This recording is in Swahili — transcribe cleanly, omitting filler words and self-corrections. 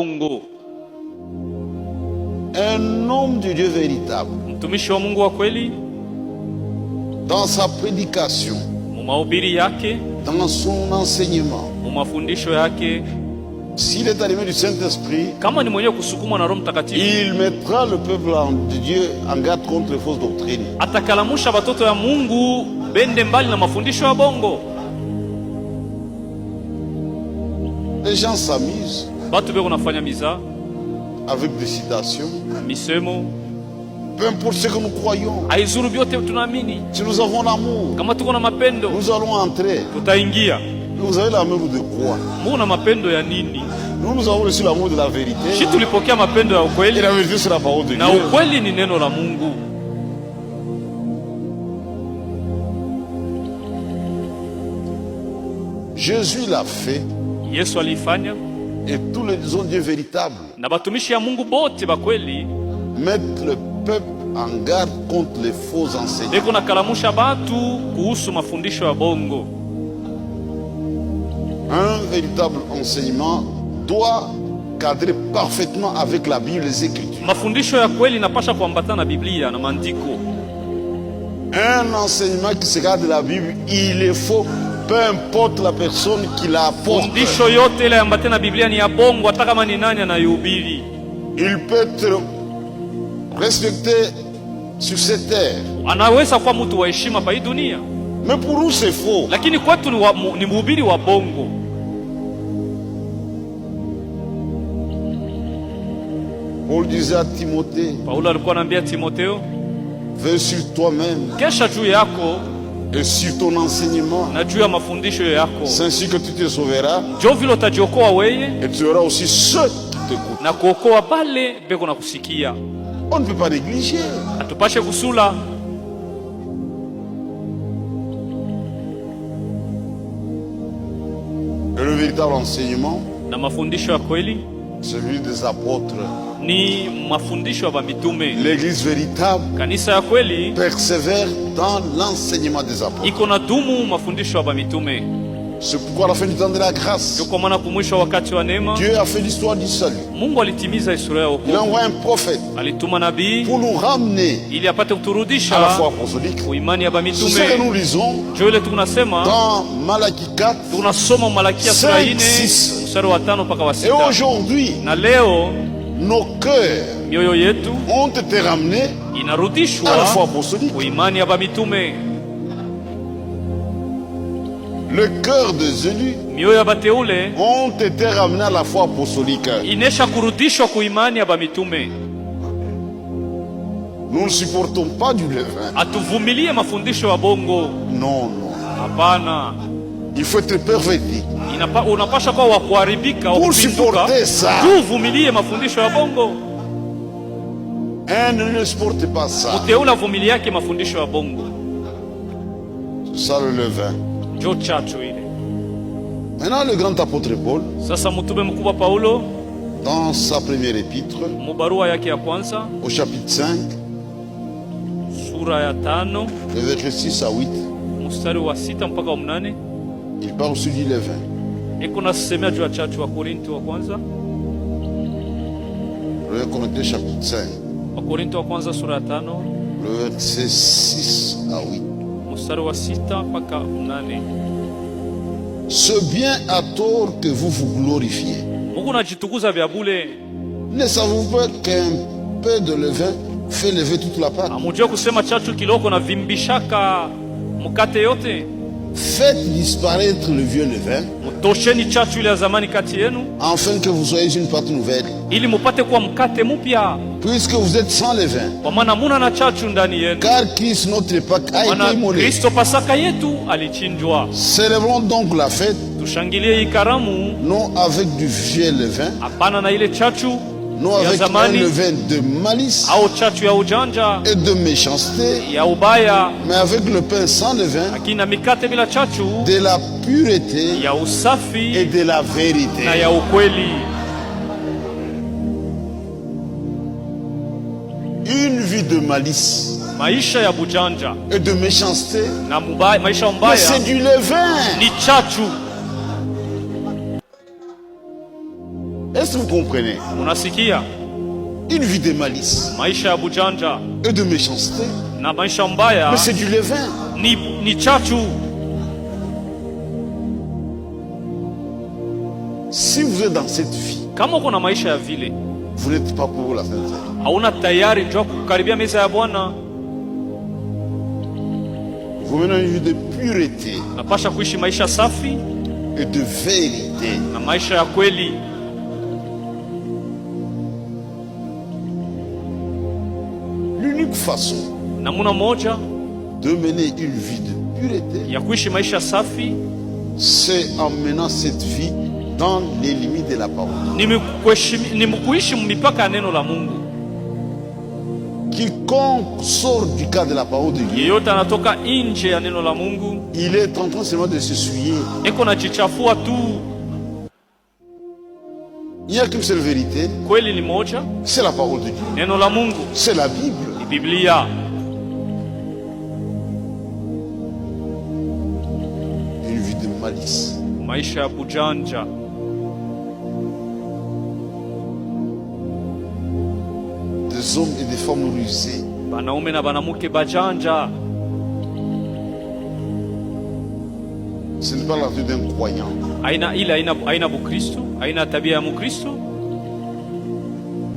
Bongo. Un homme de Dieu véritable, Mtumishi wa Mungu wa kweli, dans sa prédication, mu mahubiri yake, dans son enseignement, mu mafundisho yake, s'il est animé du Saint-Esprit, kama ni mwenye kusukumwa na Roho Mtakatifu, il mettra le peuple de Dieu en garde contre les fausses doctrines. atakalamusha batoto ya Mungu bende mbali na mafundisho ya bongo. Les gens s'amusent Batu beko nafanya miza avec des citations. misemo, Peu importe ce que nous croyons, haizuru vyote tunaamini. si nous avons l'amour, Kama tuko na mapendo nous allons entrer. tutaingia. Vous avez l'amour de quoi? Mungu na mapendo ya nini? Nous avons reçu l'amour de la Shi vérité. tulipokea mapendo ya Et ukweli, la vérité, c'est la parole de na Dieu. ukweli ni neno la Mungu. Jésus l'a fait. Yesu alifanya, Et tous les hommes de Dieu véritables na batumishi ya Mungu bote ba kweli mettent le peuple en garde contre les faux enseignants. beko nakalamusha batu kuhusu mafundisho ya bongo. Un véritable enseignement doit cadrer parfaitement avec la Bible et les Écritures. Mafundisho ya kweli napasha kuambatana na Biblia na maandiko. Un enseignement qui se garde de la Bible, il est faux, peu importe la personne qui l'apporte. Fundisho yote ile ambatana na Biblia ni ya bongo, hata kama ni nani anayehubiri. Il peut être respecté sur cette terre, Anaweza kuwa mtu wa heshima pa hii dunia, mais pour nous c'est faux. lakini kwetu ni mhubiri wa bongo. Paul disait à Timothée, Paulo alikuwa anaambia Timotheo, veille sur toi-même kesha juu yako et sur ton enseignement, na juu ya mafundisho yako, c'est ainsi que tu te sauveras njo vile utajiokoa weye et tu auras aussi ceux qui t'écoutent. na kuokoa bale beko na kusikia. On ne peut pas négliger. Atupashe kusula Et le véritable enseignement, na mafundisho ya kweli celui des apôtres. ni mafundisho ya mitume. L'église véritable Kanisa ya kweli persévère dans l'enseignement des apôtres. iko na dumu mafundisho ya mitume. C'est pourquoi à la fin du temps de la grâce, Ndio kwa maana kumwisho wakati wa neema Dieu a fait l'histoire du salut. Mungu alitimiza historia ya Il a wokovu. envoyé un prophète Alituma nabii pour nous ramener ili apate à la kuturudisha foi apostolique. kuimani ya C'est ce que mitume. nous lisons Ndio ile tunasema, dans Malachie 4. tunasoma Malakia sura 5, 4 6. mstari wa 5 mpaka wa Et 6. aujourd'hui, Na leo nos cœurs mioyo yetu ont été ramenés inarudishwa à la foi apostolique. kuimani ya mitume. Le cœur des élus Mioyo ya bateule ont été ramenés à la foi apostolique. inesha kurudishwa kuimani ya mitume. Nous ne supportons pas du levain. Atuvumilie mafundisho ya bongo, Non, non. hapana. Il faut être perverti Unapasha kuwa wa kuharibika, wa pour kupinduka, supporter ça. tu uvumilie mafundisho ya bongo. Un ne supporte pas ça. Uteule avumilie yake mafundisho ya bongo, C'est ça le levain. njo chachu ile. Maintenant, le grand apôtre Paul, Sasa mtume mkubwa Paulo dans sa première épître, mubarua yake ya kwanza au chapitre 5, sura ya 5 le verset 6 à 8, mstari wa 6 mpaka wa 8 il parle sur du levain. iko nasemea juu ya chachu. Wa Korinto wa kwanza, 1 Corinthiens chapitre 5, wa Korinto wa kwanza sura ya 5 le verset 6 à 8. mstari wa 6 mpaka 8. C'est bien à tort que vous vous glorifiez. Mungu najitukuza vya bule. Ne savez-vous pas qu'un peu de levain fait lever toute la pâte? Amujua kusema chachu kiloko na vimbishaka mkate yote. Faites disparaître le vieux levain, Mtosheni chachu ile ya zamani kati yenu, afin que vous soyez une pâte nouvelle. ili mupate kuwa mkate mpya, Puisque vous êtes sans levain, kwa maana muna na chachu ndani yenu. car Christ notre Pâque a été Maana immolé. Kristo Pasaka yetu alichinjwa. Célébrons donc la fête, Tushangilie hii karamu, non avec du vieux levain, hapana na ile chachu non ya avec un zamani levain de malice au chachu ya ujanja et de méchanceté, ya ubaya, mais avec le pain sans levain, lakini na mikate bila chachu de la pureté ya et usafi de la vérité. na ya ukweli. Une vie de malice Maisha ya bujanja et de méchanceté, na mubaya, maisha mais mbaya c'est du levain. ni chachu. Est-ce Est-ce que vous comprenez? Unasikia? Une vie de malice Maisha ya bujanja et de méchanceté, na maisha mbaya mais c'est du levain. ni chachu. Si vous êtes dans cette vie, Kama uko na maisha ya vile, vous n'êtes pas pour la sainte. hauna tayari njoo kukaribia meza ya Bwana. Vous menez une vie de pureté Napasha kuishi maisha safi et de vérité. na maisha ya kweli. L'unique façon Namuna moja de mener une vie de pureté, ya kuishi maisha safi c'est en menant cette vie dans les limites de la parole. ni mkuishi mipaka ya neno la Mungu. Quiconque sort du cadre de la parole de Dieu, Yeyote anatoka nje ya neno la Mungu il est en train seulement de se souiller. eko na jichafua tu. Il n'y a qu'une seule vérité, Kweli ni moja, c'est la parole de Dieu. neno la Mungu C'est la Bible. ni Biblia. Une vie de malice. Maisha ya bujanja, Des hommes et des femmes rusés. banaume na banamuke bajanja. Ce n'est pas l'attitude d'un croyant. Aina Bukristo, aina tabia ya Mukristo.